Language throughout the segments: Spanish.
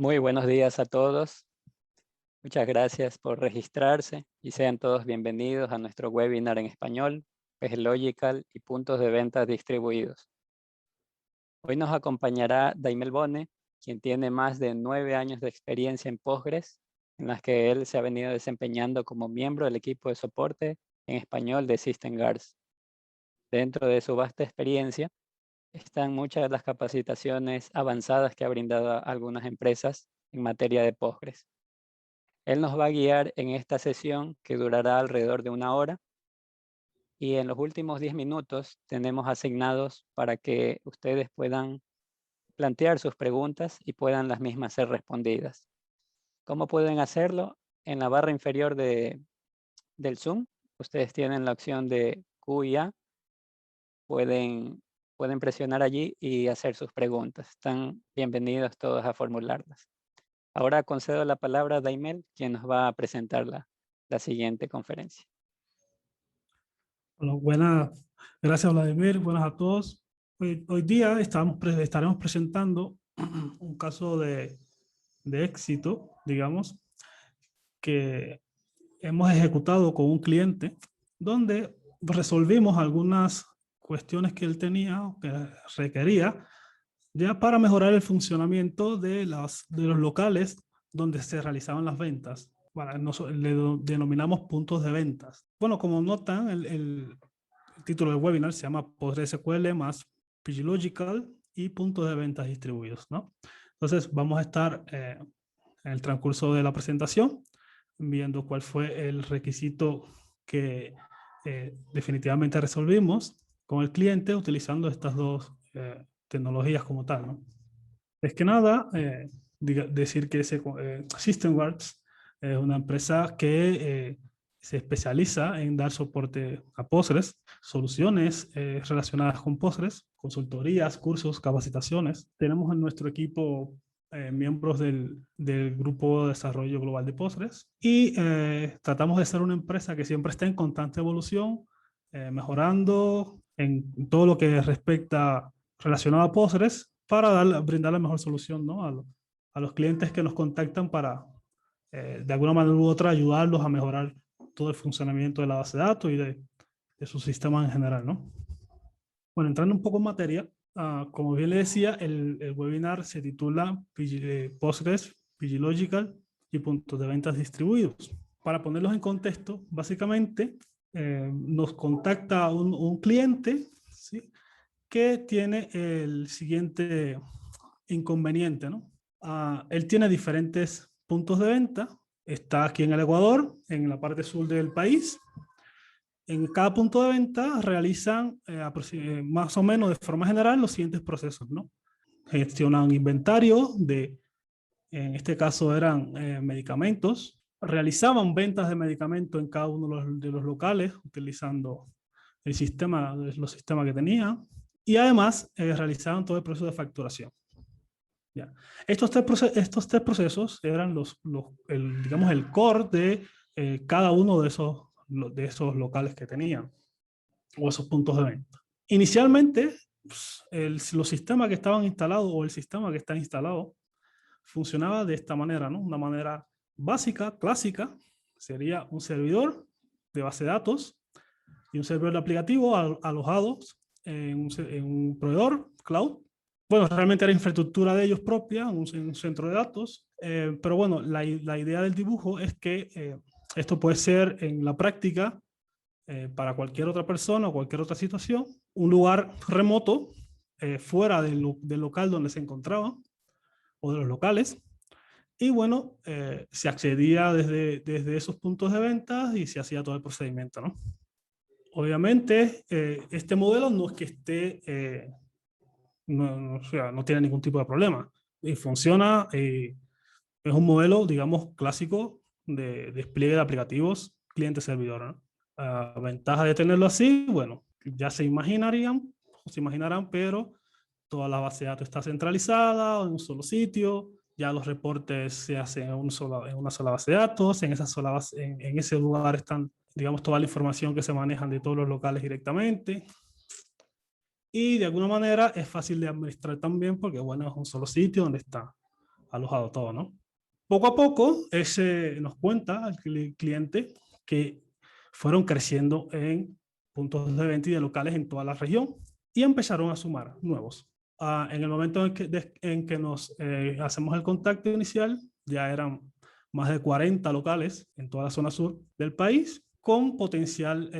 Muy buenos días a todos. Muchas gracias por registrarse y sean todos bienvenidos a nuestro webinar en español, PageLogical y puntos de venta distribuidos. Hoy nos acompañará Daimel Bone, quien tiene más de 9 años de experiencia en Postgres, en las que él se ha venido desempeñando como miembro del equipo de soporte en español de System Guards. Dentro de su vasta experiencia están muchas de las capacitaciones avanzadas que ha brindado a algunas empresas en materia de Postgres. Él nos va a guiar en esta sesión que durará alrededor de 1 hora y en los últimos 10 minutos tenemos asignados para que ustedes puedan plantear sus preguntas y puedan las mismas ser respondidas. ¿Cómo pueden hacerlo? En la barra inferior del Zoom, ustedes tienen la opción de Q y A. Pueden presionar allí y hacer sus preguntas. Están bienvenidos todos a formularlas. Ahora concedo la palabra a Daimel, quien nos va a presentar la siguiente conferencia. Bueno, gracias Vladimir, buenas a todos. Hoy día estaremos presentando un caso de éxito, digamos, que hemos ejecutado con un cliente, donde resolvimos algunas cuestiones que él tenía, que requería, ya para mejorar el funcionamiento de los locales donde se realizaban las ventas. Le denominamos puntos de ventas. Bueno, como notan, el título del webinar se llama PostgreSQL más PageLogical y puntos de ventas distribuidos, ¿no? Entonces vamos a estar en el transcurso de la presentación viendo cuál fue el requisito que definitivamente resolvimos con el cliente utilizando estas dos tecnologías como tal, ¿no? Es que nada, decir que System Guards es una empresa que se especializa en dar soporte a Postgres, soluciones relacionadas con Postgres, consultorías, cursos, capacitaciones. Tenemos en nuestro equipo miembros del grupo de desarrollo global de Postgres y tratamos de ser una empresa que siempre está en constante evolución, mejorando en todo lo que respecta relacionado a Postgres para brindar la mejor solución, ¿no? a los clientes que nos contactan para, de alguna manera u otra, ayudarlos a mejorar todo el funcionamiento de la base de datos y de su sistema en general, ¿no? Bueno, entrando un poco en materia, como bien le decía, el webinar se titula Postgres, PageLogical y puntos de ventas distribuidos. Para ponerlos en contexto, básicamente nos contacta un cliente, ¿sí?, que tiene el siguiente inconveniente, ¿no? Él tiene diferentes puntos de venta. Está aquí en el Ecuador, en la parte sur del país. En cada punto de venta realizan más o menos de forma general los siguientes procesos, ¿no? Gestionan inventario en este caso eran medicamentos. Realizaban ventas de medicamentos en cada uno de los locales utilizando los sistemas que tenían. Y además realizaban todo el proceso de facturación. ¿Ya? Estos tres procesos eran digamos, el core de cada uno de esos locales que tenían, o esos puntos de venta. Inicialmente, pues, los sistemas que estaban instalados, o el sistema que está instalado, funcionaba de esta manera, ¿no? Una manera básica, clásica, sería un servidor de base de datos y un servidor de aplicativo alojados en un proveedor cloud. Bueno, realmente era infraestructura de ellos propia, en un centro de datos, pero bueno, la idea del dibujo es que esto puede ser en la práctica para cualquier otra persona o cualquier otra situación, un lugar remoto fuera del local donde se encontraba o de los locales. Y bueno, se accedía desde esos puntos de venta y se hacía todo el procedimiento, ¿no? Obviamente, este modelo no es que esté, o sea, no tiene ningún tipo de problema. Y funciona, es un modelo, digamos, clásico de despliegue de aplicativos cliente-servidor, ¿no? Ventaja de tenerlo así, bueno, ya se imaginarán, pero toda la base de datos está centralizada en un solo sitio, ya los reportes se hacen en una sola base de datos, en ese lugar están, digamos, toda la información que se manejan de todos los locales directamente. Y de alguna manera es fácil de administrar también porque, bueno, es un solo sitio donde está alojado todo, ¿no? Poco a poco, nos cuenta el cliente que fueron creciendo en puntos de venta y de locales en toda la región y empezaron a sumar nuevos. En el momento en que nos hacemos el contacto inicial, ya eran más de 40 locales en toda la zona sur del país, con potencial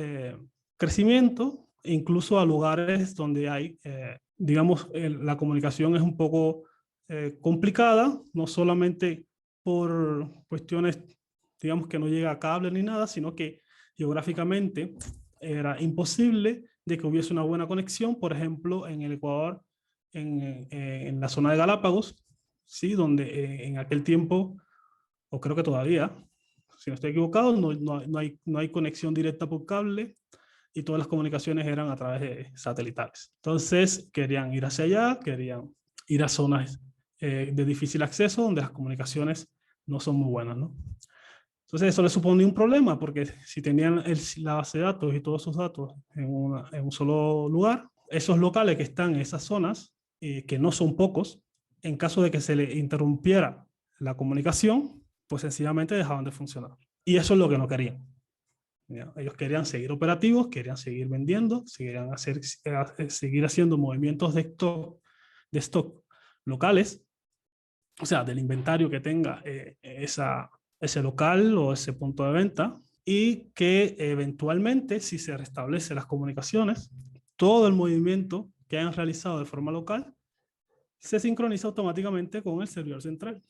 crecimiento, incluso a lugares donde hay, digamos, la comunicación es un poco complicada, no solamente por cuestiones, digamos, que no llega a cable ni nada, sino que geográficamente era imposible de que hubiese una buena conexión, por ejemplo, en el Ecuador, en la zona de Galápagos, ¿sí? Donde en aquel tiempo, o creo que todavía, si no estoy equivocado, no hay conexión directa por cable y todas las comunicaciones eran a través de satelitales. Entonces querían ir hacia allá, querían ir a zonas de difícil acceso donde las comunicaciones no son muy buenas, ¿no? Entonces eso le suponía un problema porque si tenían la base de datos y todos sus datos en un solo lugar, esos locales que están en esas zonas, que no son pocos, en caso de que se le interrumpiera la comunicación, pues sencillamente dejaban de funcionar. Y eso es lo que no querían. ¿Ya? Ellos querían seguir operativos, querían seguir vendiendo, seguir haciendo movimientos de stock locales, o sea, del inventario que tenga ese local o ese punto de venta, y que eventualmente, si se restablecen las comunicaciones, todo el movimiento que hayan realizado de forma local se sincroniza automáticamente con el servidor central,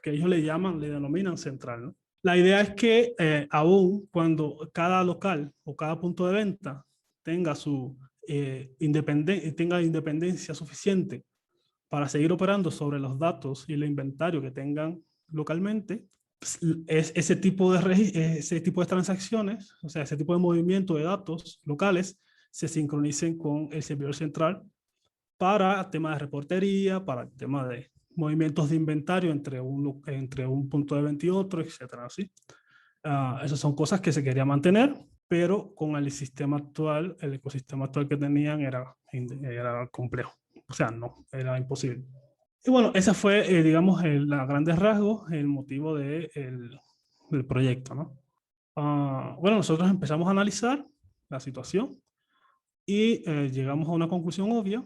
que ellos le denominan central, ¿no? La idea es que aún cuando cada local o cada punto de venta tenga tenga independencia suficiente para seguir operando sobre los datos y el inventario que tengan localmente, pues, ese tipo de transacciones, o sea, ese tipo de movimiento de datos locales, se sincronicen con el servidor central para temas de reportería, para el tema de movimientos de inventario entre un punto de venta y otro, etcétera, ¿sí? Esas son cosas que se quería mantener, pero con el sistema actual, el ecosistema actual que tenían era complejo. O sea, no, era imposible. Y bueno, ese fue, digamos, a grandes rasgos, el motivo del proyecto, ¿no? Bueno, nosotros empezamos a analizar la situación y llegamos a una conclusión obvia,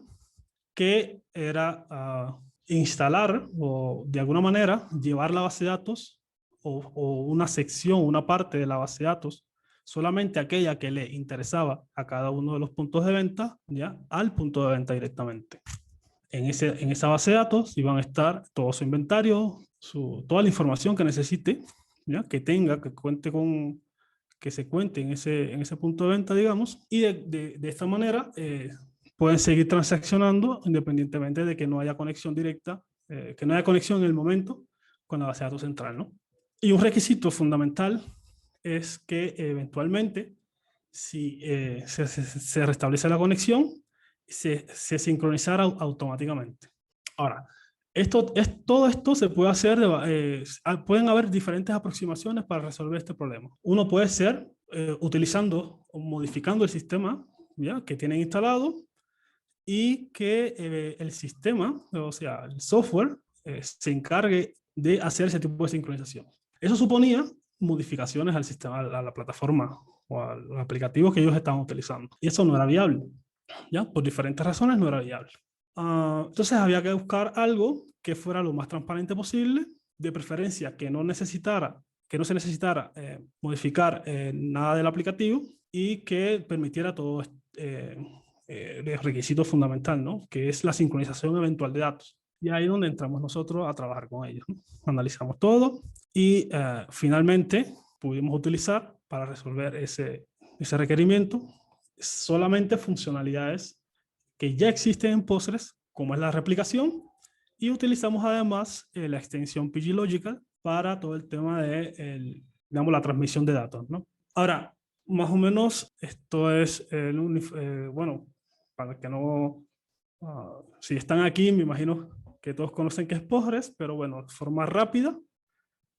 que era instalar o de alguna manera llevar la base de datos o una sección, una parte de la base de datos, solamente aquella que le interesaba a cada uno de los puntos de venta, ¿ya? Al punto de venta directamente. En esa base de datos iban a estar todo su inventario, toda la información que necesite, ¿ya? Que tenga, que se cuente en ese punto de venta, digamos, y de esta manera pueden seguir transaccionando independientemente de que no haya conexión directa, que no haya conexión en el momento con la base de datos central, ¿no? Y un requisito fundamental es que eventualmente, si se restablece la conexión, se sincronizara automáticamente. Ahora, todo esto se puede hacer, pueden haber diferentes aproximaciones para resolver este problema. Uno puede ser utilizando o modificando el sistema, ¿ya? Que tienen instalado, y que el sistema, o sea, el software, se encargue de hacer ese tipo de sincronización. Eso suponía modificaciones al sistema, a la plataforma o a los aplicativos que ellos estaban utilizando. Y eso no era viable, ¿ya? Por diferentes razones no era viable. Entonces había que buscar algo que fuera lo más transparente posible, de preferencia que no se necesitara modificar nada del aplicativo y que permitiera todo el requisito fundamental, ¿no? Que es la sincronización eventual de datos. Y ahí es donde entramos nosotros a trabajar con ellos, ¿no? Analizamos todo y finalmente pudimos utilizar para resolver ese requerimiento solamente funcionalidades que ya existen en Postgres, como es la replicación, y utilizamos además la extensión PGLogical para todo el tema de digamos, la transmisión de datos, ¿no? Ahora, más o menos esto es, bueno, para que no, si están aquí, me imagino que todos conocen que es Postgres, pero bueno, de forma rápida,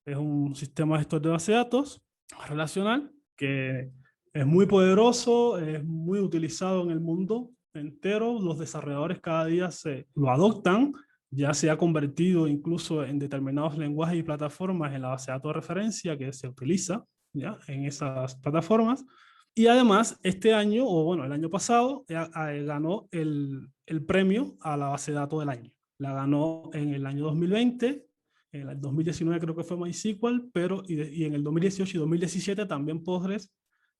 es un sistema de gestor de base de datos relacional que es muy poderoso, es muy utilizado en el mundo entero. Los desarrolladores cada día lo adoptan, ya se ha convertido incluso en determinados lenguajes y plataformas en la base de datos de referencia que se utiliza, ¿ya?, en esas plataformas. Y además, este año, o bueno, el año pasado, ganó el premio a la base de datos del año. La ganó en el año 2020, en el 2019 creo que fue MySQL, pero y en el 2018 y 2017 también Postgres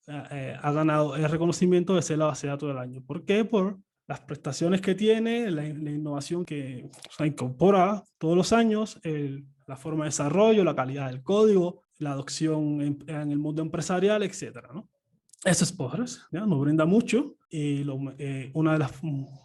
ha ganado el reconocimiento de ser la base de datos del año. ¿Por qué? Por las prestaciones que tiene, la innovación que, o sea, incorpora todos los años, la forma de desarrollo, la calidad del código, la adopción en el mundo empresarial, etcétera, ¿no? Eso es Postgres, ¿ya? Nos brinda mucho y una de las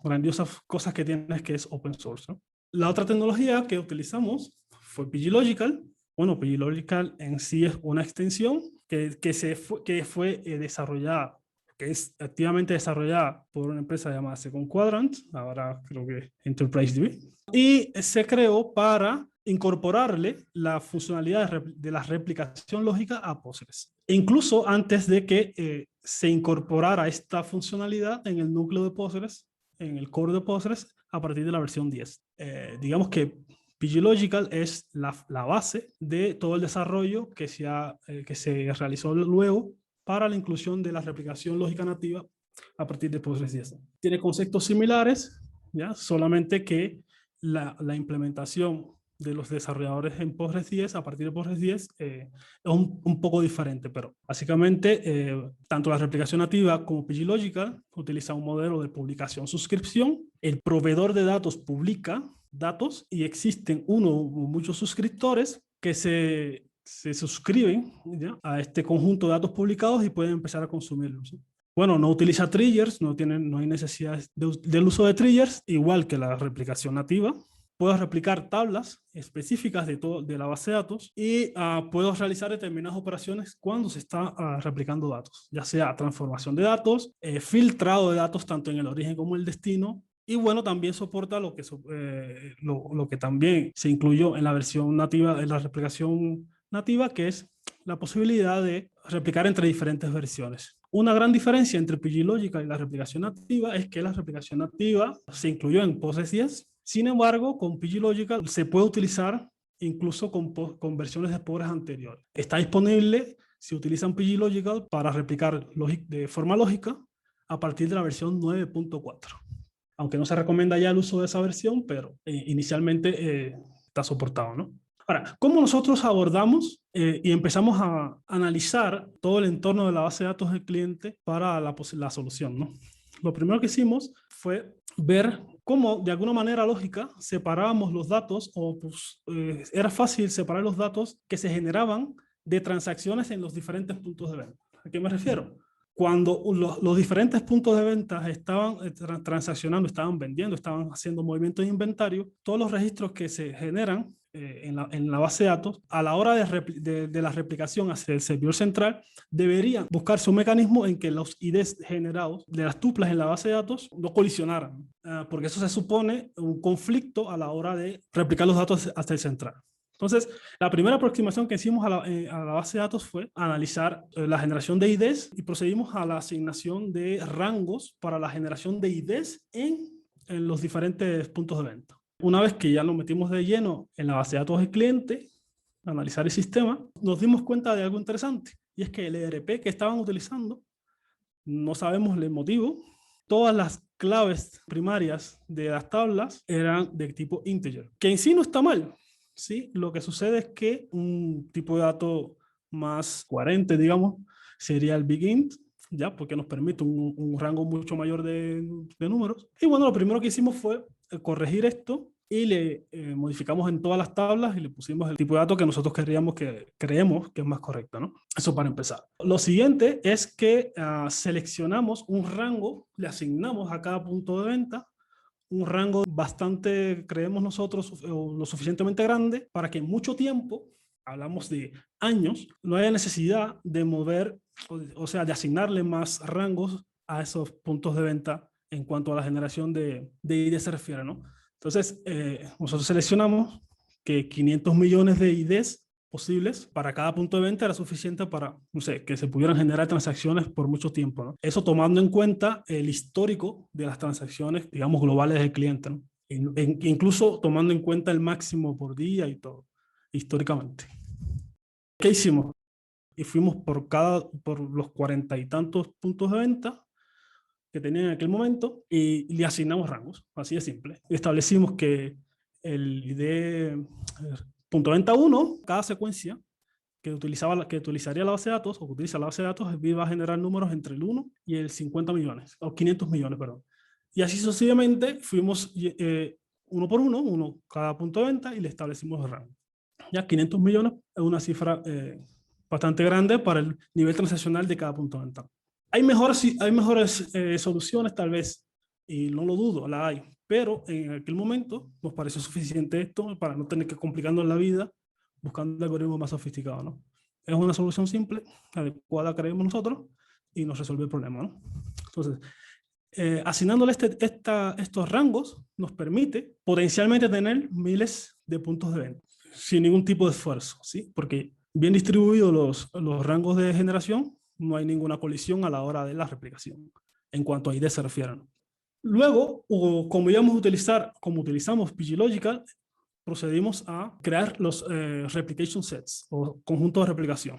grandiosas cosas que tiene es que es open source, ¿no? La otra tecnología que utilizamos fue PGLogical. Bueno, PGLogical en sí es una extensión que fue desarrollada, que es activamente desarrollada por una empresa llamada Second Quadrant, ahora creo que EnterpriseDB, y se creó para incorporarle la funcionalidad de la replicación lógica a Postgres. E incluso antes de que se incorporara esta funcionalidad en el núcleo de Postgres, en el core de Postgres, a partir de la versión 10. Digamos que PGLogical es la base de todo el desarrollo que se realizó luego para la inclusión de la replicación lógica nativa a partir de Postgres 10. Tiene conceptos similares, ¿ya? Solamente que la implementación de los desarrolladores en Postgres 10, a partir de Postgres 10, es un poco diferente, pero básicamente tanto la replicación nativa como PGLogical utiliza un modelo de publicación-suscripción. El proveedor de datos publica datos y existen uno o muchos suscriptores que se suscriben, ¿ya?, a este conjunto de datos publicados y pueden empezar a consumirlos, ¿sí? Bueno, no utiliza triggers, no hay necesidad del uso de triggers, igual que la replicación nativa. Puedo replicar tablas específicas de la base de datos y puedo realizar determinadas operaciones cuando se está replicando datos, ya sea transformación de datos, filtrado de datos tanto en el origen como en el destino. Y bueno, también soporta lo que también se incluyó en la versión nativa, en la replicación nativa, que es la posibilidad de replicar entre diferentes versiones. Una gran diferencia entre PGLogical y la replicación nativa es que la replicación nativa se incluyó en Postgres 10. Sin embargo, con PGLogical se puede utilizar incluso con versiones de Postgres anteriores. Está disponible si utilizan PGLogical para replicar de forma lógica a partir de la versión 9.4. Aunque no se recomienda ya el uso de esa versión, pero inicialmente está soportado, ¿no? Ahora, ¿cómo nosotros abordamos y empezamos a analizar todo el entorno de la base de datos del cliente para la solución, ¿no? Lo primero que hicimos fue ver cómo, de alguna manera lógica, separábamos los datos, o pues, era fácil separar los datos que se generaban de transacciones en los diferentes puntos de venta. ¿A qué me refiero? Cuando los diferentes puntos de venta estaban transaccionando, estaban vendiendo, estaban haciendo movimientos de inventario, todos los registros que se generan en la base de datos, a la hora de la replicación hacia el servidor central, deberían buscarse un mecanismo en que los IDs generados de las tuplas en la base de datos no colisionaran, porque eso se supone un conflicto a la hora de replicar los datos hasta el central. Entonces, la primera aproximación que hicimos a la base de datos fue analizar la generación de IDs y procedimos a la asignación de rangos para la generación de IDs en los diferentes puntos de venta. Una vez que ya nos metimos de lleno en la base de datos del cliente, analizar el sistema, nos dimos cuenta de algo interesante, y es que el ERP que estaban utilizando, no sabemos el motivo, todas las claves primarias de las tablas eran de tipo integer, que en sí no está mal, ¿sí? Lo que sucede es que un tipo de dato más coherente, digamos, sería el BigInt, ya, porque nos permite un rango mucho mayor de números. Y bueno, lo primero que hicimos fue corregir esto y le modificamos en todas las tablas y le pusimos el tipo de dato que nosotros creemos que es más correcto, ¿no? Eso para empezar. Lo siguiente es que seleccionamos un rango, le asignamos a cada punto de venta un rango bastante, creemos nosotros, lo suficientemente grande para que en mucho tiempo, hablamos de años, no haya necesidad de mover, o sea, de asignarle más rangos a esos puntos de venta en cuanto a la generación de ID se refiere, ¿no? Entonces, nosotros seleccionamos que 500 millones de IDs posibles para cada punto de venta era suficiente para, no sé, que se pudieran generar transacciones por mucho tiempo, ¿no? Eso tomando en cuenta el histórico de las transacciones, digamos, globales del cliente, ¿no? incluso tomando en cuenta el máximo por día y todo, históricamente. ¿Qué hicimos? Y fuimos por los 40 y tantos puntos de venta que tenían en aquel momento y le asignamos rangos, así de simple. Establecimos que el ID punto de venta 1, cada secuencia que utilizaría la base de datos o que utiliza la base de datos va a generar números entre el 1 y el 50 millones, o 500 millones, perdón. Y así sucesivamente fuimos uno por uno cada punto de venta y le establecimos el rango. Ya 500 millones es una cifra bastante grande para el nivel transaccional de cada punto de venta. Hay mejores soluciones tal vez, y no lo dudo, la hay, pero en aquel momento nos pareció suficiente esto para no tener que complicarnos la vida buscando algoritmos más sofisticados, ¿no? Es una solución simple, adecuada creemos nosotros, y nos resuelve el problema, ¿no? Entonces, asignándole estos rangos nos permite potencialmente tener miles de puntos de venta sin ningún tipo de esfuerzo, ¿sí? Porque bien distribuidos los rangos de generación, no hay ninguna colisión a la hora de la replicación, en cuanto a ID se refieren. Luego, como utilizamos PGLogical, procedimos a crear los replication sets o conjuntos de replicación.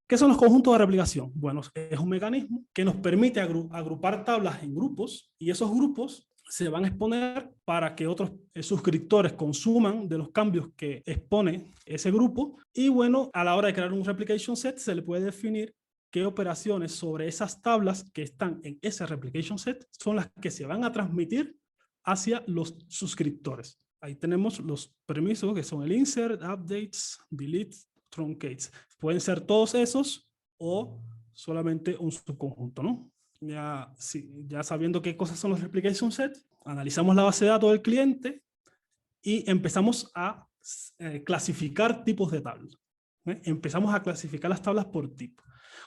¿Qué son los conjuntos de replicación? Bueno, es un mecanismo que nos permite agrupar tablas en grupos y esos grupos se van a exponer para que otros suscriptores consuman de los cambios que expone ese grupo. Y bueno, a la hora de crear un replication set se le puede definir qué operaciones sobre esas tablas que están en ese replication set son las que se van a transmitir hacia los suscriptores. Ahí tenemos los permisos que son el insert, updates, delete, truncates. Pueden ser todos esos o solamente un subconjunto, ¿no? Ya sabiendo qué cosas son los replication sets, analizamos la base de datos del cliente y empezamos a clasificar tipos de tablas. Empezamos a clasificar las tablas por tipo.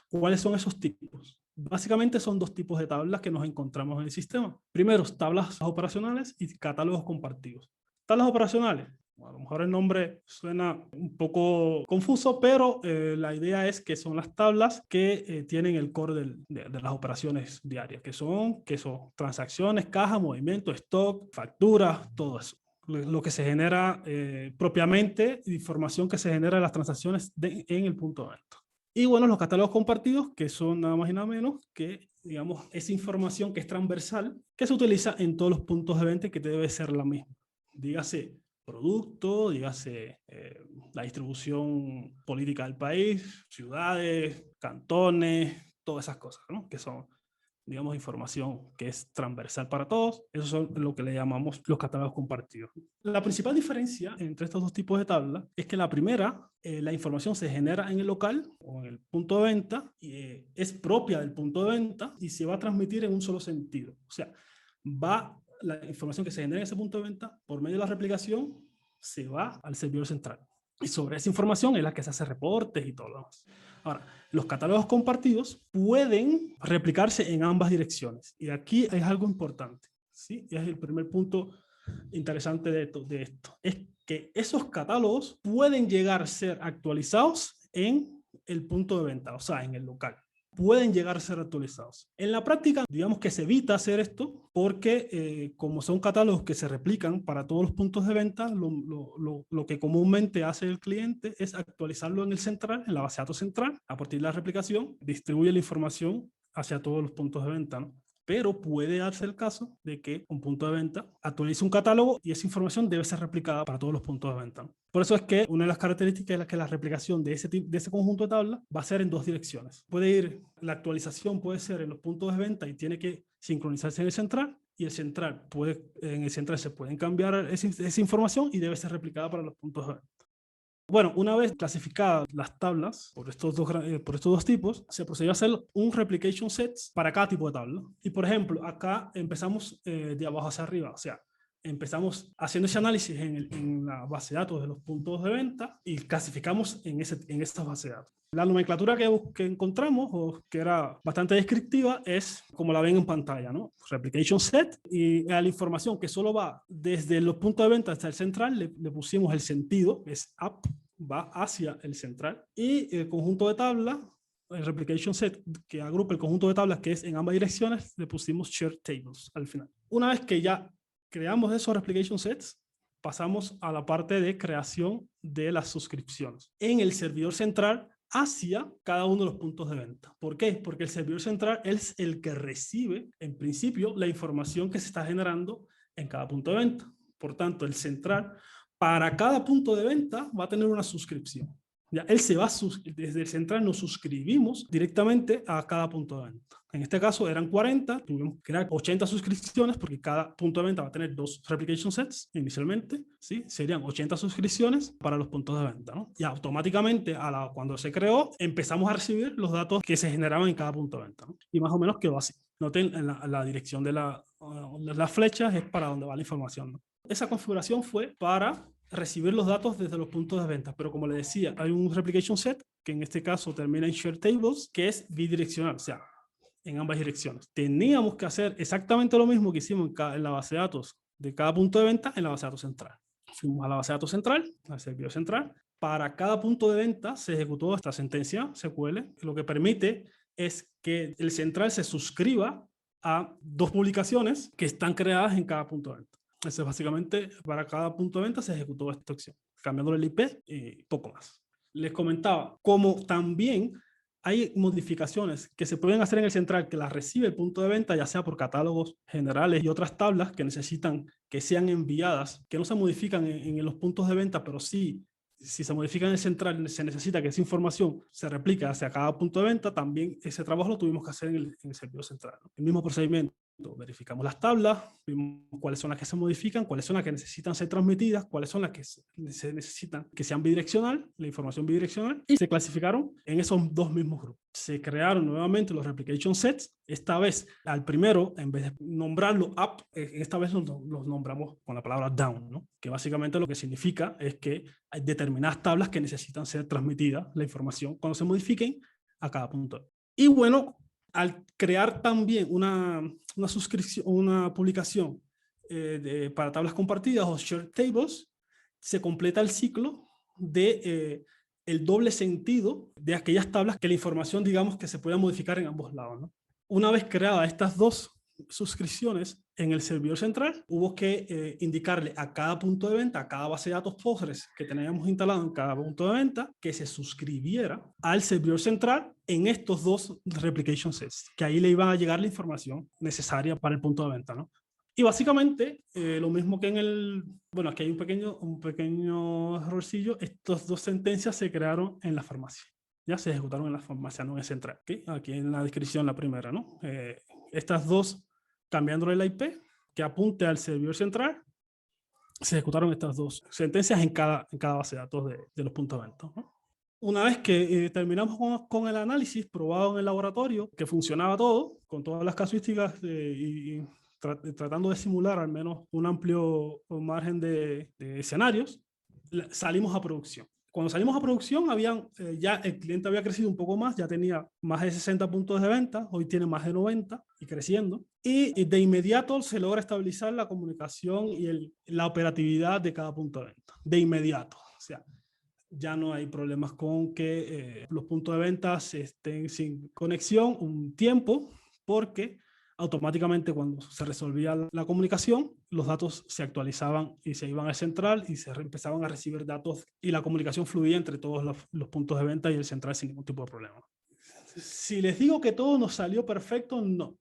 ¿Cuáles son esos tipos? Básicamente son dos tipos de tablas que nos encontramos en el sistema. Primero, tablas operacionales y catálogos compartidos. Tablas operacionales. A lo mejor el nombre suena un poco confuso, pero la idea es que son las tablas que tienen el core de las operaciones diarias, que son transacciones, caja, movimiento, stock, facturas, todo eso. Lo que se genera propiamente, información que se genera de las transacciones en el punto de venta. Y bueno, los catálogos compartidos, que son nada más y nada menos que, digamos, esa información que es transversal, que se utiliza en todos los puntos de venta, que debe ser la misma. Dígase producto, dígase la distribución política del país, ciudades, cantones, todas esas cosas, ¿no? Que son, digamos, información que es transversal para todos. Eso son lo que le llamamos los catálogos compartidos. La principal diferencia entre estos dos tipos de tablas es que la primera, la información se genera en el local o en el punto de venta y es propia del punto de venta y se va a transmitir en un solo sentido. O sea, la información que se genera en ese punto de venta, por medio de la replicación, se va al servidor central. Y sobre esa información es la que se hace reportes y todo lo demás. Ahora, los catálogos compartidos pueden replicarse en ambas direcciones. Y aquí es algo importante, ¿sí? Y es el primer punto interesante de esto. Es que esos catálogos pueden llegar a ser actualizados en el punto de venta, o sea, en el local. Pueden llegar a ser actualizados. En la práctica, digamos que se evita hacer esto porque como son catálogos que se replican para todos los puntos de venta, lo que comúnmente hace el cliente es actualizarlo en el central, en la base de datos central, a partir de la replicación, distribuye la información hacia todos los puntos de venta, ¿no? Pero puede darse el caso de que un punto de venta actualice un catálogo y esa información debe ser replicada para todos los puntos de venta, ¿no? Por eso es que una de las características es que la replicación de ese conjunto de tablas va a ser en dos direcciones. La actualización puede ser en los puntos de venta y tiene que sincronizarse en el central, y en el central se pueden cambiar esa información y debe ser replicada para los puntos de venta. Bueno, una vez clasificadas las tablas por estos dos tipos, se procedió a hacer un replication set para cada tipo de tabla. Y por ejemplo, acá empezamos de abajo hacia arriba, o sea, empezamos haciendo ese análisis en la base de datos de los puntos de venta y clasificamos en esta base de datos. La nomenclatura que encontramos, o que era bastante descriptiva, es como la ven en pantalla, ¿no? Replication set, y a la información que solo va desde los puntos de venta hasta el central le pusimos el sentido, es up, va hacia el central, y el conjunto de tablas, el replication set que agrupa el conjunto de tablas que es en ambas direcciones, le pusimos shared tables al final. Una vez que ya creamos esos replication sets, pasamos a la parte de creación de las suscripciones en el servidor central hacia cada uno de los puntos de venta. ¿Por qué? Porque el servidor central es el que recibe, en principio, la información que se está generando en cada punto de venta. Por tanto, el central, para cada punto de venta, va a tener una suscripción. Ya, él se va desde el central nos suscribimos directamente a cada punto de venta. En este caso eran 40, tuvimos que crear 80 suscripciones porque cada punto de venta va a tener 2 replication sets inicialmente, ¿sí? Serían 80 suscripciones para los puntos de venta, ¿no? Y automáticamente cuando se creó empezamos a recibir los datos que se generaban en cada punto de venta, ¿no? Y más o menos quedó así. Noten la dirección de las flechas es para donde va la información, ¿no? Esa configuración fue para recibir los datos desde los puntos de venta, pero como les decía, hay un replication set que en este caso termina en share tables, que es bidireccional, o sea, en ambas direcciones. Teníamos que hacer exactamente lo mismo que hicimos en la base de datos de cada punto de venta en la base de datos central. Fuimos a la base de datos central, al servidor central. Para cada punto de venta se ejecutó esta sentencia SQL, lo que permite es que el central se suscriba a 2 publicaciones que están creadas en cada punto de venta. Eso es básicamente, para cada punto de venta se ejecutó esta acción, cambiando el IP y poco más. Les comentaba, como también hay modificaciones que se pueden hacer en el central que las recibe el punto de venta, ya sea por catálogos generales y otras tablas que necesitan que sean enviadas, que no se modifican en los puntos de venta, pero sí, si se modifica en el central, se necesita que esa información se replique hacia cada punto de venta. También ese trabajo lo tuvimos que hacer en el servidor central, ¿no? El mismo procedimiento. Verificamos las tablas, vimos cuáles son las que se modifican, cuáles son las que necesitan ser transmitidas, cuáles son las que se necesitan que sean bidireccional, la información bidireccional, y se clasificaron en esos 2 mismos grupos. Se crearon nuevamente los replication sets. Esta vez al primero, en vez de nombrarlo up, esta vez los nombramos con la palabra down, ¿no? Que básicamente lo que significa es que hay determinadas tablas que necesitan ser transmitidas, la información, cuando se modifiquen a cada punto. Y bueno, al crear también una suscripción, una publicación para tablas compartidas o shared tables, se completa el ciclo de el doble sentido de aquellas tablas que la información, digamos, que se pueda modificar en ambos lados, ¿no? Una vez creadas estas 2 suscripciones en el servidor central, hubo que indicarle a cada punto de venta, a cada base de datos Postgres que teníamos instalado en cada punto de venta, que se suscribiera al servidor central en estos 2 replication sets, que ahí le iban a llegar la información necesaria para el punto de venta, ¿no? Y básicamente, lo mismo que en el... Bueno, aquí hay un pequeño errorcillo. Estas 2 sentencias se crearon en la farmacia. Ya se ejecutaron en la farmacia, no en el central. ¿Okay? Aquí en la descripción la primera, ¿no? Estas 2, cambiándole la IP, que apunte al servidor central, se ejecutaron estas 2 sentencias en cada base de datos de los puntos de venta, ¿no? Una vez que terminamos con el análisis probado en el laboratorio, que funcionaba todo, con todas las casuísticas y tratando de simular al menos un amplio margen de escenarios, salimos a producción. Cuando salimos a producción, ya el cliente había crecido un poco más, ya tenía más de 60 puntos de venta, hoy tiene más de 90 y creciendo. Y de inmediato se logra estabilizar la comunicación y la operatividad de cada punto de venta. De inmediato. O sea, ya no hay problemas con que los puntos de venta estén sin conexión un tiempo, porque automáticamente cuando se resolvía la comunicación, los datos se actualizaban y se iban al central y se empezaban a recibir datos y la comunicación fluía entre todos los puntos de venta y el central sin ningún tipo de problema. Si les digo que todo nos salió perfecto, no.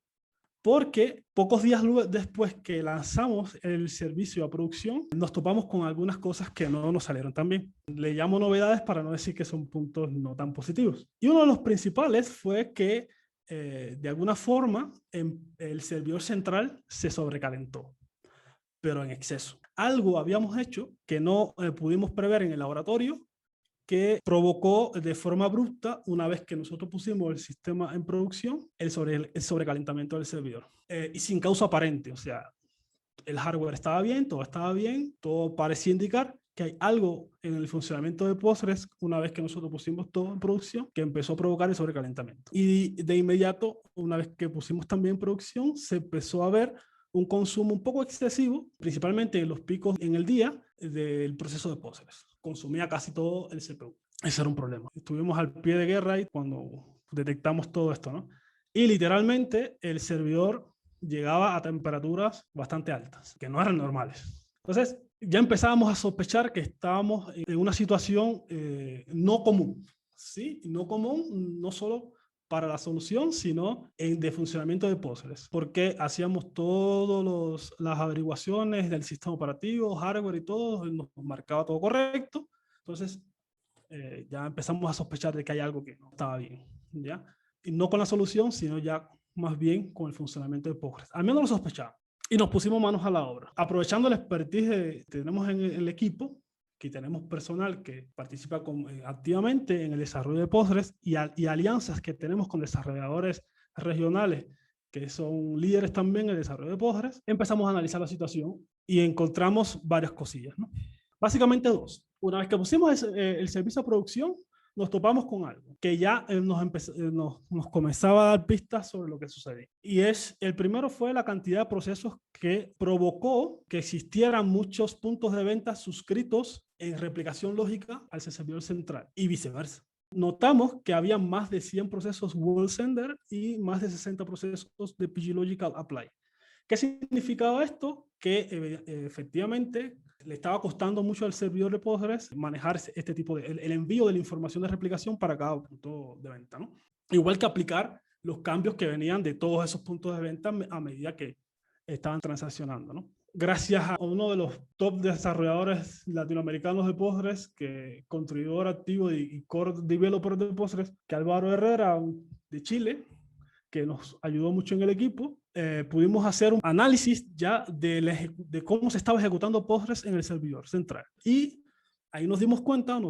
Porque pocos días después que lanzamos el servicio a producción, nos topamos con algunas cosas que no nos salieron tan bien. Le llamo novedades para no decir que son puntos no tan positivos. Y uno de los principales fue que de alguna forma el servidor central se sobrecalentó, pero en exceso. Algo habíamos hecho que no pudimos prever en el laboratorio, que provocó de forma abrupta, una vez que nosotros pusimos el sistema en producción, el sobrecalentamiento del servidor. Y sin causa aparente, o sea, el hardware estaba bien, todo parecía indicar que hay algo en el funcionamiento de Postgres, una vez que nosotros pusimos todo en producción, que empezó a provocar el sobrecalentamiento. Y de inmediato, una vez que pusimos también en producción, se empezó a ver un consumo un poco excesivo, principalmente en los picos en el día del proceso de Postgres. Consumía casi todo el CPU. Ese era un problema. Estuvimos al pie de guerra ahí cuando detectamos todo esto, ¿no? Y literalmente el servidor llegaba a temperaturas bastante altas, que no eran normales. Entonces, ya empezábamos a sospechar que estábamos en una situación no común, ¿sí? No común, no solo para la solución, sino de funcionamiento de Postgres, porque hacíamos todas las averiguaciones del sistema operativo, hardware y todo, nos marcaba todo correcto. Entonces, ya empezamos a sospechar de que hay algo que no estaba bien, ¿ya? Y no con la solución, sino ya más bien con el funcionamiento de Postgres. Al menos lo sospechaba. Y nos pusimos manos a la obra. Aprovechando la expertise que tenemos en el equipo, que tenemos personal que participa activamente en el desarrollo de Postgres y alianzas que tenemos con desarrolladores regionales que son líderes también en el desarrollo de Postgres, empezamos a analizar la situación y encontramos varias cosillas, ¿no? Básicamente dos. Una vez que pusimos el servicio de producción, nos topamos con algo que ya nos comenzaba a dar pistas sobre lo que sucedía. Y el primero fue la cantidad de procesos que provocó que existieran muchos puntos de venta suscritos en replicación lógica al servidor central y viceversa. Notamos que había más de 100 procesos world sender y más de 60 procesos de PG Logical Apply. ¿Qué significaba esto? Que efectivamente le estaba costando mucho al servidor de Postgres manejar este tipo de el envío de la información de replicación para cada punto de venta, ¿no? Igual que aplicar los cambios que venían de todos esos puntos de venta a medida que estaban transaccionando, ¿no? Gracias a uno de los top desarrolladores latinoamericanos de Postgres, que contribuidor activo y core developer de Postgres, que Álvaro Herrera de Chile, que nos ayudó mucho en el equipo, pudimos hacer un análisis ya de cómo se estaba ejecutando Postgres en el servidor central. Y ahí nos dimos cuenta,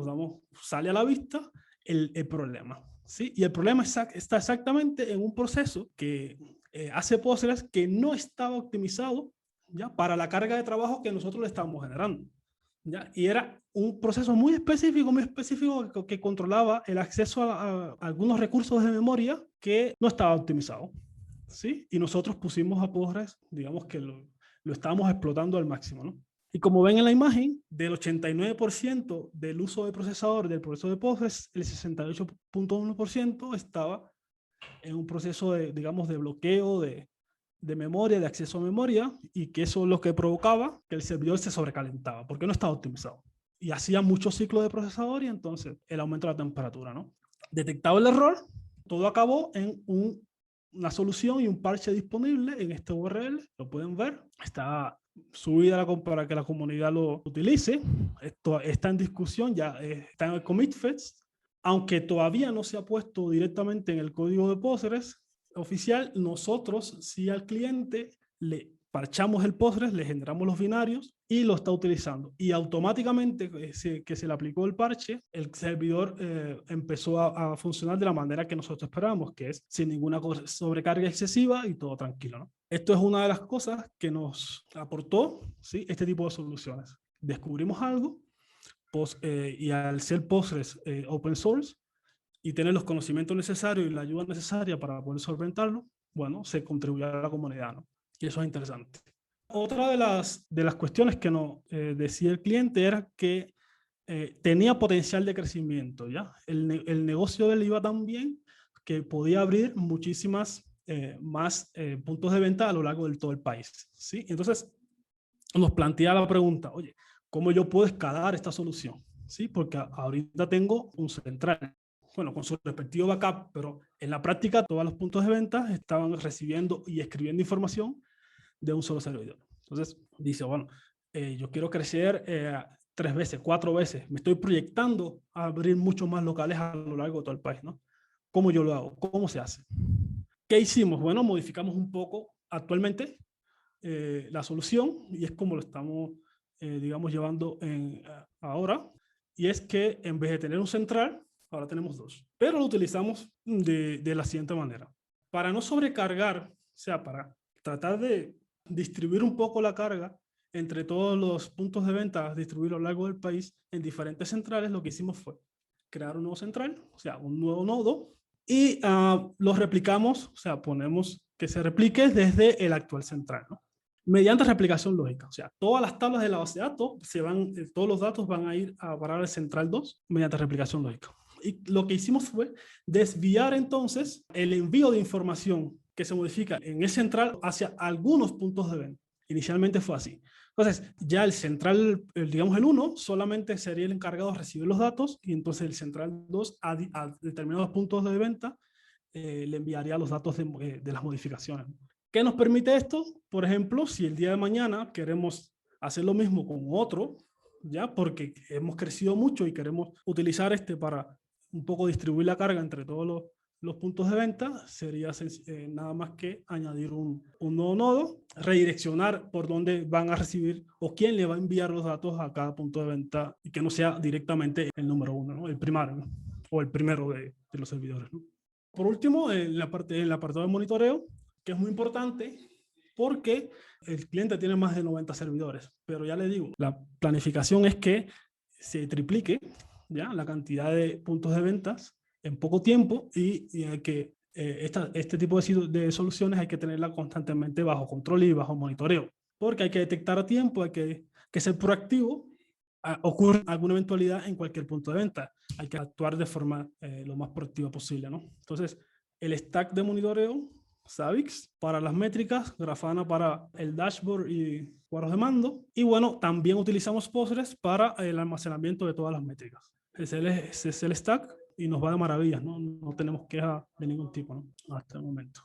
sale a la vista el problema, ¿sí? Y el problema está exactamente en un proceso que hace Postgres que no estaba optimizado, ¿ya?, para la carga de trabajo que nosotros le estábamos generando, ¿ya? Y era un proceso muy específico que controlaba el acceso a algunos recursos de memoria que no estaba optimizado, ¿sí? Y nosotros pusimos a Postgres, digamos que lo estábamos explotando al máximo, ¿no? Y como ven en la imagen, del 89% del uso de procesador del proceso de Postgres, el 68.1% estaba en un proceso digamos, de bloqueo de memoria, de acceso a memoria, y que eso es lo que provocaba que el servidor se sobrecalentaba, porque no estaba optimizado. Y hacía muchos ciclos de procesador y entonces el aumento de la temperatura, ¿no? Detectado el error, todo acabó en una solución y un parche disponible en este URL, lo pueden ver, está subida para que la comunidad lo utilice. Esto está en discusión, ya está en el commit fetch, aunque todavía no se ha puesto directamente en el código de Postgres oficial. Nosotros sí al cliente le parchamos el Postgres, le generamos los binarios y lo está utilizando. Y automáticamente que se le aplicó el parche, el servidor empezó a funcionar de la manera que nosotros esperábamos, que es sin ninguna sobrecarga excesiva y todo tranquilo, ¿no? Esto es una de las cosas que nos aportó, ¿sí?, este tipo de soluciones. Descubrimos algo y al ser Postgres open source y tener los conocimientos necesarios y la ayuda necesaria para poder solventarlo, bueno, se contribuye a la comunidad, ¿no? Y eso es interesante. Otra de las cuestiones que nos decía el cliente era que tenía potencial de crecimiento, ¿ya? El negocio de él iba tan bien que podía abrir muchísimas más puntos de venta a lo largo de todo el país, ¿sí? Entonces nos plantea la pregunta, oye, ¿cómo yo puedo escalar esta solución? ¿Sí? Porque ahorita tengo un central, bueno, con su respectivo backup, pero en la práctica todos los puntos de venta estaban recibiendo y escribiendo información de un solo servidor. Entonces dice, bueno, yo quiero crecer 3 veces, 4 veces, me estoy proyectando a abrir muchos más locales a lo largo de todo el país, ¿no? ¿Cómo yo lo hago? ¿Cómo se hace? ¿Qué hicimos? Bueno, modificamos un poco actualmente la solución, y es como lo estamos, digamos, llevando ahora, y es que en vez de tener un central, ahora tenemos 2, pero lo utilizamos de la siguiente manera. Para no sobrecargar, o sea, para tratar de distribuir un poco la carga entre todos los puntos de venta, distribuirlo a lo largo del país en diferentes centrales, lo que hicimos fue crear un nuevo central, o sea, un nuevo nodo, y lo replicamos, o sea, ponemos que se replique desde el actual central, ¿no? Mediante replicación lógica, o sea, todas las tablas de la base de datos todos los datos van a ir a parar al central 2 mediante replicación lógica. Y lo que hicimos fue desviar entonces el envío de información que se modifica en el central hacia algunos puntos de venta. Inicialmente fue así. Entonces, ya el central, digamos el 1, solamente sería el encargado de recibir los datos y entonces el central 2 a determinados puntos de venta le enviaría los datos de las modificaciones. ¿Qué nos permite esto? Por ejemplo, si el día de mañana queremos hacer lo mismo con otro, ya porque hemos crecido mucho y queremos utilizar para un poco distribuir la carga entre todos los puntos de venta, sería nada más que añadir un nuevo nodo, redireccionar por dónde van a recibir o quién le va a enviar los datos a cada punto de venta y que no sea directamente el número 1, ¿no? El primario, ¿no? O el primero de los servidores, ¿no? Por último, en el apartado de monitoreo, que es muy importante porque el cliente tiene más de 90 servidores, pero ya le digo, la planificación es que se triplique ya la cantidad de puntos de ventas en poco tiempo y hay que este tipo de soluciones hay que tenerla constantemente bajo control y bajo monitoreo, porque hay que detectar a tiempo, hay que ser proactivo. Ocurre alguna eventualidad en cualquier punto de venta, hay que actuar de forma lo más proactiva posible, ¿no? Entonces, el stack de monitoreo, Zabbix para las métricas, Grafana para el dashboard y cuadros de mando, y bueno, también utilizamos Postgres para el almacenamiento de todas las métricas. Ese es el stack y nos va de maravillas, ¿no? No tenemos queja de ningún tipo, ¿no? Hasta el momento.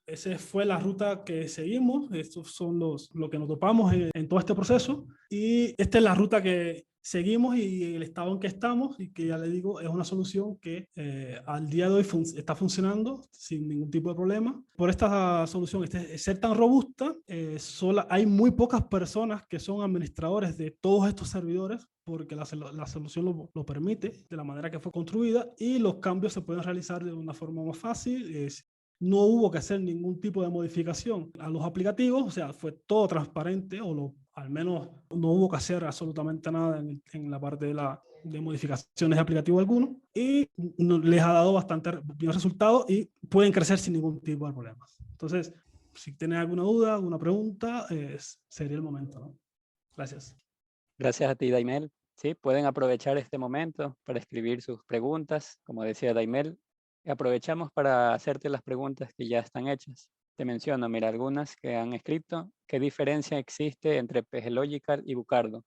Esa fue la ruta que seguimos, estos son lo que nos topamos en todo este proceso y esta es la ruta que seguimos y el estado en que estamos y que ya le digo es una solución que al día de hoy está funcionando sin ningún tipo de problema. Por esta solución, ser tan robusta, hay muy pocas personas que son administradores de todos estos servidores porque la solución lo permite de la manera que fue construida y los cambios se pueden realizar de una forma más fácil. No hubo que hacer ningún tipo de modificación a los aplicativos, o sea, fue todo transparente, al menos no hubo que hacer absolutamente nada en la parte de modificaciones de aplicativo alguno, y les ha dado bastante buen resultado y pueden crecer sin ningún tipo de problemas. Entonces, si tienen alguna duda, alguna pregunta, sería el momento, ¿no? Gracias. Gracias a ti, Daimel. Sí, pueden aprovechar este momento para escribir sus preguntas, como decía Daimel. Aprovechamos para hacerte las preguntas que ya están hechas. Te menciono, mira, algunas que han escrito. ¿Qué diferencia existe entre PGLogical y Bucardo?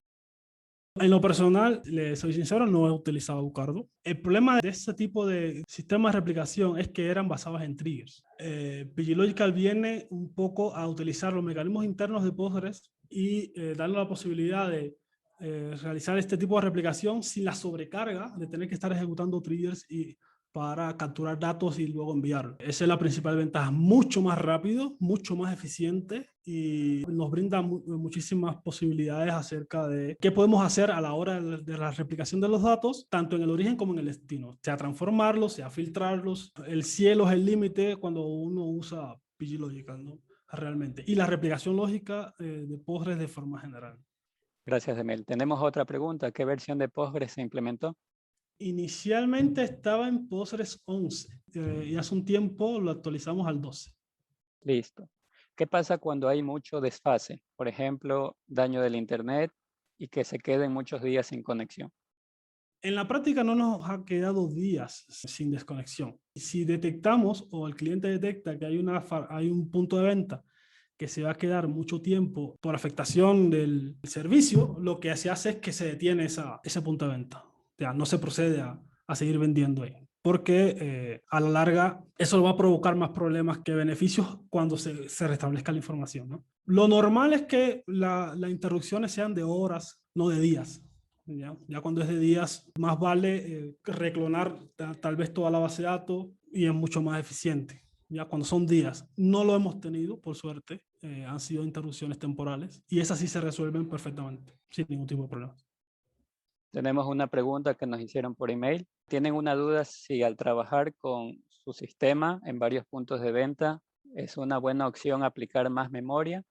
En lo personal, le soy sincero, no he utilizado Bucardo. El problema de ese tipo de sistemas de replicación es que eran basados en triggers. PGLogical viene un poco a utilizar los mecanismos internos de Postgres y darle la posibilidad de realizar este tipo de replicación sin la sobrecarga de tener que estar ejecutando triggers para capturar datos y luego enviar. Esa es la principal ventaja, mucho más rápido, mucho más eficiente y nos brinda muchísimas posibilidades acerca de qué podemos hacer a la hora de la replicación de los datos, tanto en el origen como en el destino, sea transformarlos, sea filtrarlos. El cielo es el límite cuando uno usa PGLogical, ¿no? Realmente. Y la replicación lógica de Postgres de forma general. Gracias, Daimel. Tenemos otra pregunta. ¿Qué versión de Postgres se implementó? Inicialmente estaba en Postgres 11 y hace un tiempo lo actualizamos al 12. Listo. ¿Qué pasa cuando hay mucho desfase? Por ejemplo, daño del internet y que se queden muchos días sin conexión. En la práctica no nos ha quedado días sin desconexión. Si detectamos o el cliente detecta que hay un punto de venta que se va a quedar mucho tiempo por afectación del servicio, lo que se hace es que se detiene ese punto de venta. O sea, no se procede a seguir vendiendo ahí. Porque a la larga eso va a provocar más problemas que beneficios cuando se restablezca la información, ¿no? Lo normal es que las interrupciones sean de horas, no de días. Ya cuando es de días, más vale reclonar tal vez toda la base de datos y es mucho más eficiente. Ya cuando son días, no lo hemos tenido, por suerte, han sido interrupciones temporales y esas sí se resuelven perfectamente, sin ningún tipo de problema. Tenemos una pregunta que nos hicieron por email. Tienen una duda si al trabajar con su sistema en varios puntos de venta es una buena opción aplicar más memoria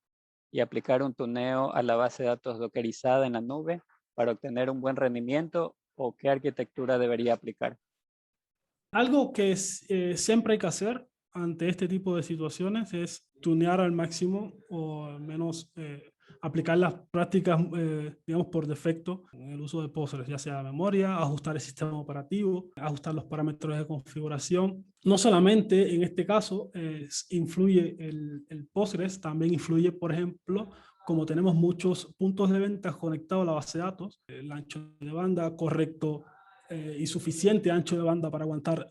y aplicar un tuneo a la base de datos dockerizada en la nube para obtener un buen rendimiento o qué arquitectura debería aplicar. Algo que siempre hay que hacer ante este tipo de situaciones es tunear al máximo o al menos aplicar las prácticas, digamos, por defecto en el uso de Postgres, ya sea memoria, ajustar el sistema operativo, ajustar los parámetros de configuración. No solamente en este caso influye el Postgres, también influye, por ejemplo, como tenemos muchos puntos de venta conectados a la base de datos, el ancho de banda correcto y suficiente ancho de banda para aguantar,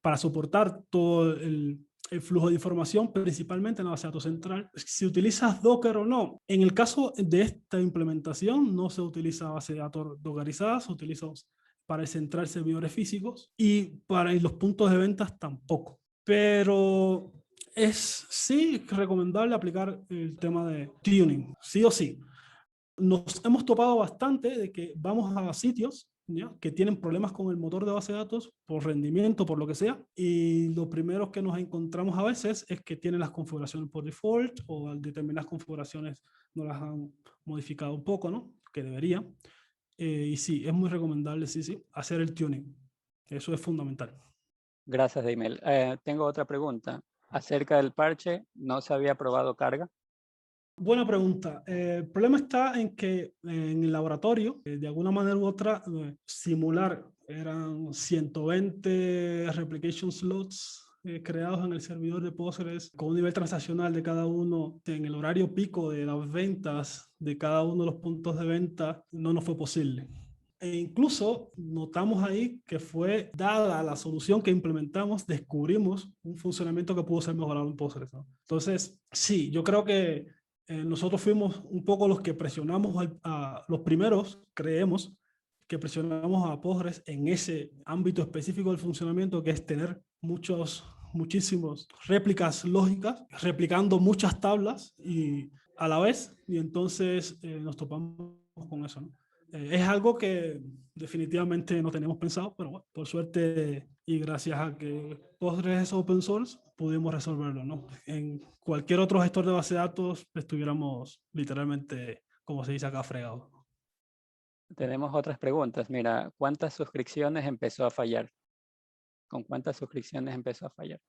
para soportar todo el flujo de información, principalmente en la base de datos central. Si utilizas Docker o no, en el caso de esta implementación no se utiliza base de datos dockerizadas, se utiliza para el central servidores físicos y para los puntos de ventas tampoco. Pero es sí recomendable aplicar el tema de tuning, sí o sí. Nos hemos topado bastante de que vamos a sitios, ¿ya?, que tienen problemas con el motor de base de datos por rendimiento, por lo que sea, y lo primero que nos encontramos a veces es que tienen las configuraciones por default o determinadas configuraciones no las han modificado un poco, ¿no?, que debería. Y sí, es muy recomendable, sí, hacer el tuning. Eso es fundamental. Gracias, Daimel. Tengo otra pregunta. Acerca del parche, ¿no se había probado carga? Buena pregunta. El problema está en que en el laboratorio, de alguna manera u otra, simular eran 120 replication slots creados en el servidor de Postgres con un nivel transaccional de cada uno en el horario pico de las ventas de cada uno de los puntos de venta. No nos fue posible. E incluso notamos ahí que fue dada la solución que implementamos, descubrimos un funcionamiento que pudo ser mejorado en Postgres, ¿no? Entonces, sí, yo creo que nosotros fuimos un poco los que presionamos a los primeros, creemos, que presionamos a Postgres en ese ámbito específico del funcionamiento, que es tener muchísimos réplicas lógicas, replicando muchas tablas y a la vez, y entonces nos topamos con eso, ¿no? Es algo que definitivamente no teníamos pensado, pero bueno, por suerte y gracias a que Postgres es open source, pudimos resolverlo, ¿no? En cualquier otro gestor de base de datos estuviéramos literalmente, como se dice acá, fregados. Tenemos otras preguntas. Mira, ¿cuántas suscripciones empezó a fallar? ¿Con cuántas suscripciones empezó a fallar?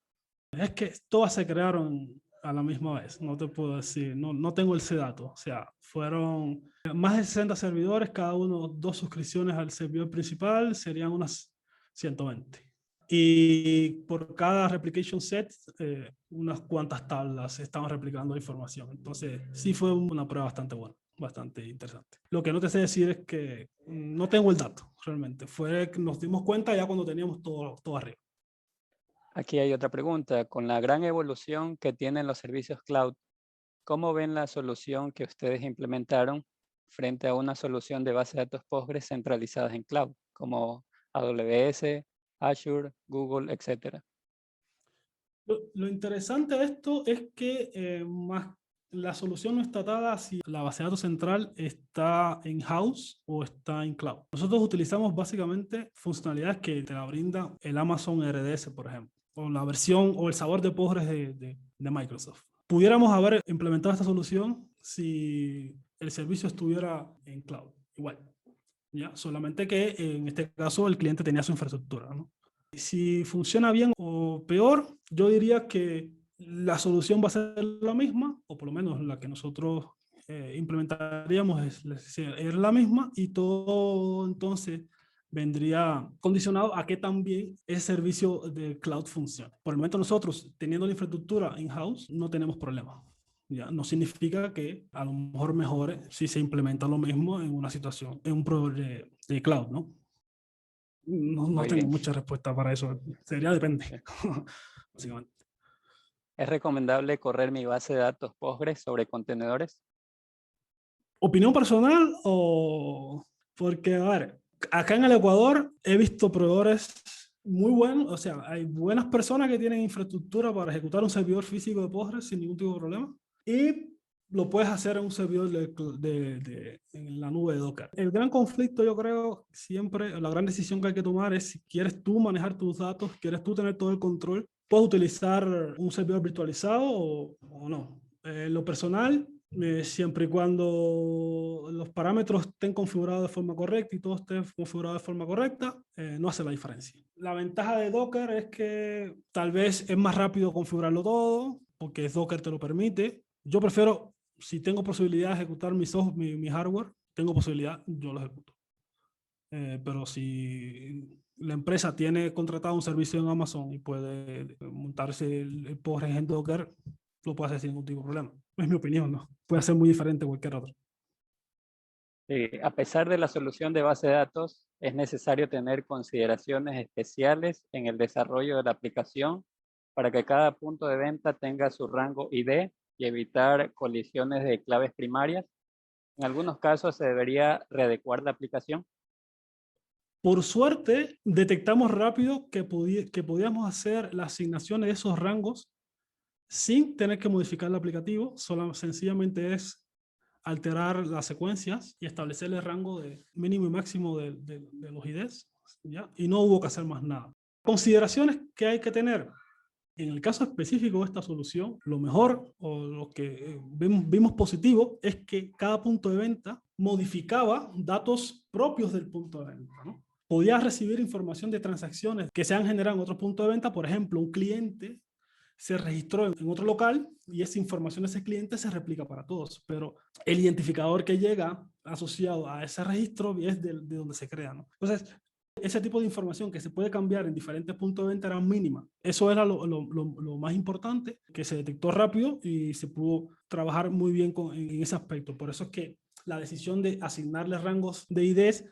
Es que todas se crearon a la misma vez, no te puedo decir, no tengo ese dato. O sea, fueron más de 60 servidores, cada uno 2 suscripciones al servidor principal, serían unas 120. Y por cada replication set, unas cuantas tablas estaban replicando información. Entonces, sí fue una prueba bastante buena, bastante interesante. Lo que no te sé decir es que no tengo el dato, realmente. Fue que nos dimos cuenta ya cuando teníamos todo arriba. Aquí hay otra pregunta. Con la gran evolución que tienen los servicios cloud, ¿cómo ven la solución que ustedes implementaron frente a una solución de base de datos Postgres centralizadas en cloud, como AWS, Azure, Google, etcétera? Lo interesante de esto es que la solución no está dada si la base de datos central está in-house o está en cloud. Nosotros utilizamos básicamente funcionalidades que te la brinda el Amazon RDS, por ejemplo, o la versión o el sabor de Postgres de Microsoft. Pudiéramos haber implementado esta solución si el servicio estuviera en cloud, igual, ¿ya? Solamente que en este caso el cliente tenía su infraestructura, ¿no? Si funciona bien o peor, yo diría que la solución va a ser la misma, o por lo menos la que nosotros implementaríamos es la misma, y todo entonces vendría condicionado a que también ese servicio de cloud funcione. Por el momento nosotros, teniendo la infraestructura in-house, no tenemos problema. Ya, no significa que a lo mejor mejore si se implementa lo mismo en una situación, en un proveedor de cloud, ¿no? No Muy tengo bien. mucha respuesta para eso. Sería depende, básicamente. ¿Es recomendable correr mi base de datos Postgres sobre contenedores? ¿Opinión personal o...? Porque, a ver, acá en el Ecuador he visto proveedores muy buenos, o sea, hay buenas personas que tienen infraestructura para ejecutar un servidor físico de Postgres sin ningún tipo de problema. Y lo puedes hacer en un servidor en la nube de Docker. El gran conflicto, yo creo, siempre, la gran decisión que hay que tomar es si quieres tú manejar tus datos, quieres tú tener todo el control, puedes utilizar un servidor virtualizado o no. Lo personal, siempre y cuando los parámetros estén configurados de forma correcta y todo esté configurado de forma correcta, no hace la diferencia. La ventaja de Docker es que tal vez es más rápido configurarlo todo, porque Docker te lo permite. Yo prefiero si tengo posibilidad de ejecutar mi hardware, tengo posibilidad, yo lo ejecuto. Pero si la empresa tiene contratado un servicio en Amazon y puede montarse el Postgres en Docker, lo puede hacer sin ningún tipo de problema. Es mi opinión, ¿no? Puede ser muy diferente a cualquier otro. A pesar de la solución de base de datos, es necesario tener consideraciones especiales en el desarrollo de la aplicación para que cada punto de venta tenga su rango ID y evitar colisiones de claves primarias. En algunos casos se debería readecuar la aplicación. Por suerte, detectamos rápido que podíamos hacer la asignación de esos rangos sin tener que modificar el aplicativo. Solo sencillamente es alterar las secuencias y establecer el rango de mínimo y máximo de los IDs, ¿ya? Y no hubo que hacer más nada. Consideraciones que hay que tener. En el caso específico de esta solución, lo mejor o lo que vimos positivo es que cada punto de venta modificaba datos propios del punto de venta, ¿no? Podía recibir información de transacciones que se han generado en otro punto de venta. Por ejemplo, un cliente se registró en otro local y esa información de ese cliente se replica para todos, pero el identificador que llega asociado a ese registro es de donde se crea, ¿no? Entonces, ese tipo de información que se puede cambiar en diferentes puntos de venta era mínima. Eso era lo más importante, que se detectó rápido y se pudo trabajar muy bien en ese aspecto. Por eso es que la decisión de asignarle rangos de IDs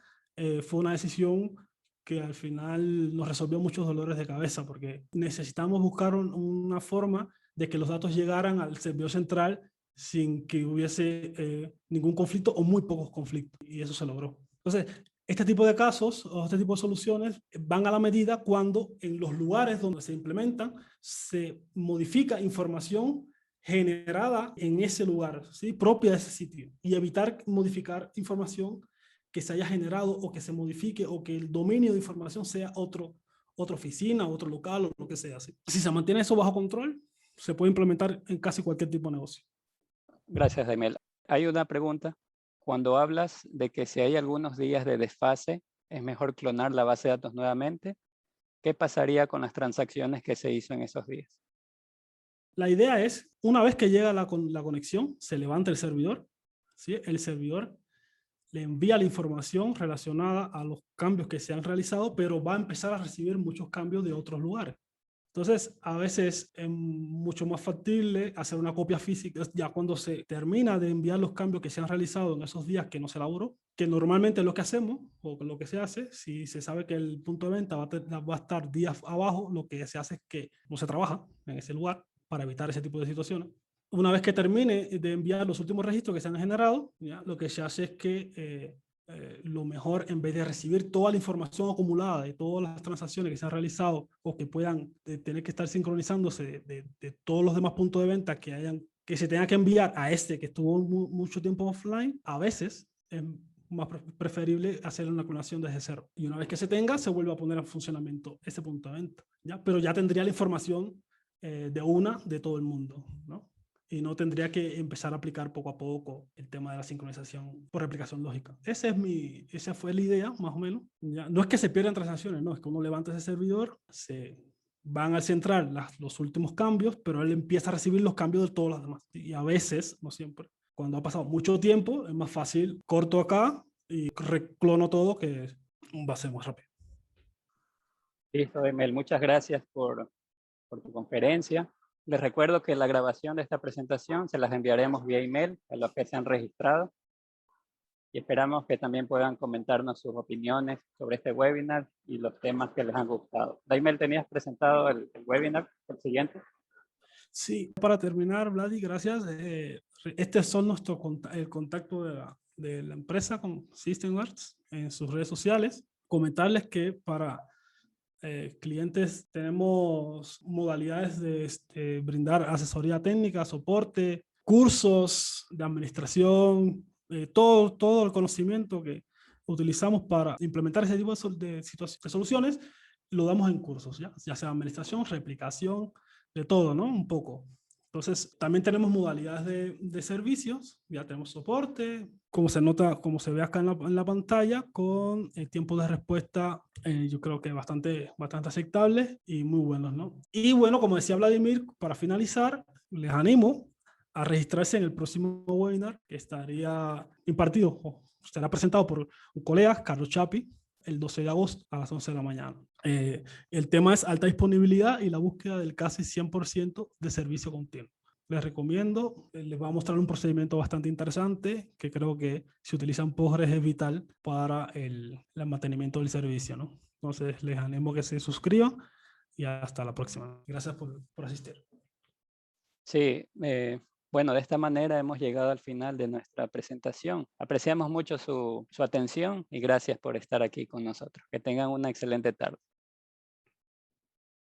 fue una decisión que al final nos resolvió muchos dolores de cabeza, porque necesitamos buscar una forma de que los datos llegaran al servidor central sin que hubiese ningún conflicto o muy pocos conflictos, y eso se logró. Entonces, este tipo de casos o este tipo de soluciones van a la medida cuando en los lugares donde se implementan se modifica información generada en ese lugar, ¿sí? Propia de ese sitio, y evitar modificar información que se haya generado o que se modifique o que el dominio de información sea otra oficina, otro local o lo que sea. ¿Sí? Si se mantiene eso bajo control, se puede implementar en casi cualquier tipo de negocio. Gracias, Daimel. Hay una pregunta. Cuando hablas de que si hay algunos días de desfase, es mejor clonar la base de datos nuevamente, ¿qué pasaría con las transacciones que se hizo en esos días? La idea es, una vez que llega la conexión, se levanta el servidor, ¿sí? El servidor le envía la información relacionada a los cambios que se han realizado, pero va a empezar a recibir muchos cambios de otros lugares. Entonces, a veces es mucho más factible hacer una copia física ya cuando se termina de enviar los cambios que se han realizado en esos días que no se elaboró, que normalmente es lo que hacemos o lo que se hace. Si se sabe que el punto de venta va a estar días abajo, lo que se hace es que no se trabaja en ese lugar para evitar ese tipo de situaciones. Una vez que termine de enviar los últimos registros que se han generado, ¿ya? Lo que se hace es que lo mejor, en vez de recibir toda la información acumulada de todas las transacciones que se han realizado o que puedan tener que estar sincronizándose de todos los demás puntos de venta que se tenga que enviar a este que estuvo mucho tiempo offline, a veces es más preferible hacer una clonación desde cero. Y una vez que se tenga, se vuelve a poner en funcionamiento ese punto de venta, ¿ya? Pero ya tendría la información de todo el mundo, ¿no? Y no tendría que empezar a aplicar poco a poco el tema de la sincronización por replicación lógica. Esa fue la idea, más o menos. ¿Ya? No es que se pierdan transacciones, no, es que uno levanta ese servidor, se van al central los últimos cambios, pero él empieza a recibir los cambios de todos los demás. Y a veces, no siempre, cuando ha pasado mucho tiempo, es más fácil, corto acá y reclono todo, que va a ser más rápido. Listo, Emel, muchas gracias por tu conferencia. Les recuerdo que la grabación de esta presentación se las enviaremos vía email a los que se han registrado y esperamos que también puedan comentarnos sus opiniones sobre este webinar y los temas que les han gustado. Daimel, ¿tenías presentado el webinar, el siguiente? Sí, para terminar, Vladi, gracias. Estos son el contacto de la empresa con SystemArts en sus redes sociales. Comentarles que para clientes tenemos modalidades de brindar asesoría técnica, soporte, cursos de administración, todo el conocimiento que utilizamos para implementar ese tipo de soluciones, lo damos en cursos, ya sea administración, replicación, de todo, ¿no? Un poco. Entonces, también tenemos modalidades de servicios, ya tenemos soporte, como se nota, como se ve acá en la pantalla, con el tiempo de respuesta, yo creo que bastante aceptable y muy buenos, ¿no? Y bueno, como decía Vladimir, para finalizar, les animo a registrarse en el próximo webinar que estaría impartido o será presentado por un colega, Carlos Chapi, el 12 de agosto a las 11 de la mañana. El tema es alta disponibilidad y la búsqueda del casi 100% de servicio continuo. Les recomiendo, les voy a mostrar un procedimiento bastante interesante que creo que si utilizan Postgres es vital para el mantenimiento del servicio, ¿no? Entonces les animo a que se suscriban y hasta la próxima. Gracias por asistir. Sí, bueno, de esta manera hemos llegado al final de nuestra presentación. Apreciamos mucho su atención y gracias por estar aquí con nosotros. Que tengan una excelente tarde.